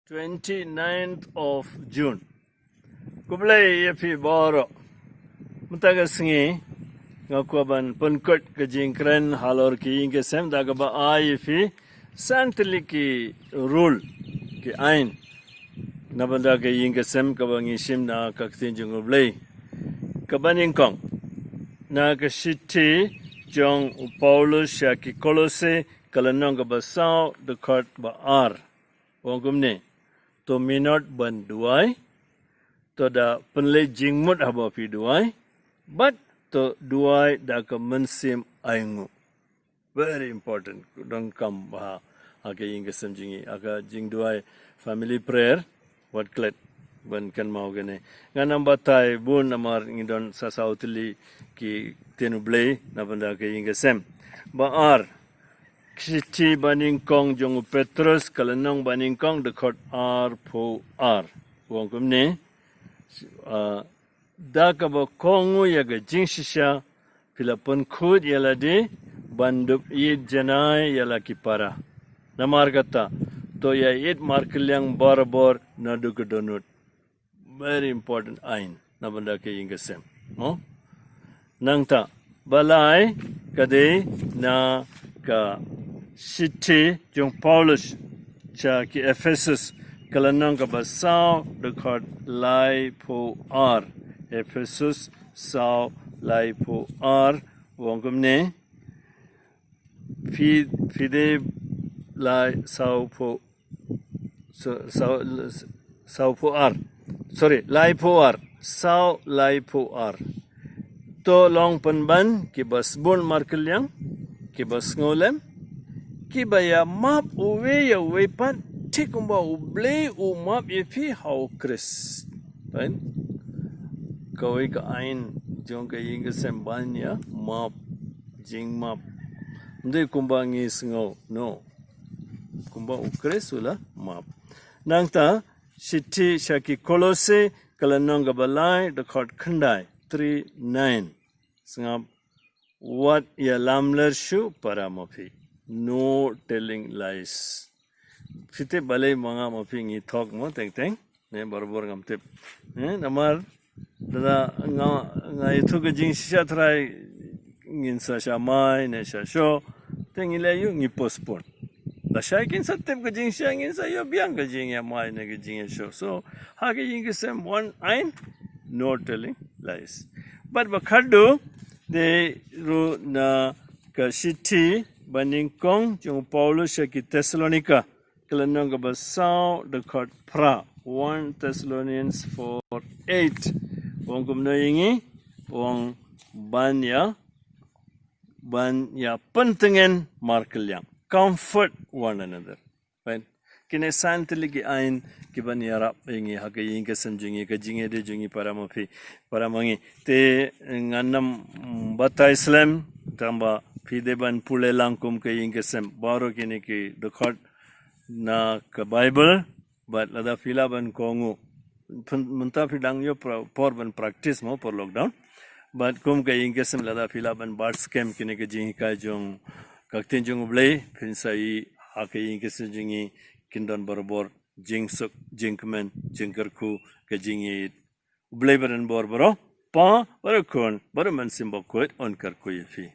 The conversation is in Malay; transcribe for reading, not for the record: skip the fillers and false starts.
29th of June. Kublai yapi boro. Mutaga singi ngakuaban penkut ke jingkren halor ki ing ke sem daga ba ai fi santli ki rule ki ain nabanda ke ing ke sem ka bangi sim na ka tin jung blai ka banin kong na ka shiti jong Paulus ya ki kolose kalanong ka ba sao de khat ba ar wongum ne to minot ban duai to da penle jingmut haba fi duai but to duai da ka mensim ïing. Very important. Don't come baha ake ing sem jingi aka jing duai family prayer what klet ban kan mau gane nganam batai bun amar ngidon sa sautli ki tenuble na banda ke ing sem ba ar Kiti baning kong jong Petrus kalanong baning kong dekot ar po ar. Wong kumne da ka ba kongu ya ga jing shisha pilapun khud yala de bandup yid janai yala kipara. Namar kata to ya yid markilyang barabor na dukudonut. Very important ain na banda ke ingasem. No? Nangta balai kade na ka City jong Paulus cha ki Ephesus kalanang ka basao dekot lai po ar Ephesus sao lai po ar wongkum ne fide lai sao po sao po ar sorry lai po ar sao lai po ar to long penban ki bas bon markelyang ki bas ngolem Kibaya map uwe ya wepan tikumba uble u map yepi how Chris. Right? Kawai ka ain jong ka ing sembanya map jing map. Hindi kumba ngis ngo no. Kumba u Chris ula map. Nangta shiti shaki kolose kalanong gabalai dakot khandai 3:9. Singap what ya lamler shu para mafi. No telling lies. Fite balai mga maping italk mo teng ne barbor ngam tip namar dada nga itu ke jing sisa try ngin sa shamai ne sa show teng ile yu ngi passport da shai kin sa tip ke jing sha ngin sa yo biang ke jing ya mai ne ke jing show so ha ke jing ke sem one ain no telling lies but bakhadu de ru na ka city baning kong jong Paulus ki Thessalonica kalanong ka basao dekot pra 1 Thessalonians 4:8 wong kumno yingi wong banya pentengen markelyang comfort one another right kine santli ki ain ki ban yarap yingi hake yinga samjingi ka jinge de jungi paramangi te nganam bata islam tamba Pideban pule langkum ke ing kesem baru kini ki dekot na ke Bible but lada fila ban kongu munta fidang yo por ban practice mo por lockdown but kum ke ing kesem lada fila ban bar scam kini ke jing ka jong kaktin jong blai pinsai ha ke ing kesem jingi kindon borbor jing suk jingmen jingkerku ke jingi blai baran borboro pa baru kon baru man simbok on kar ko yefi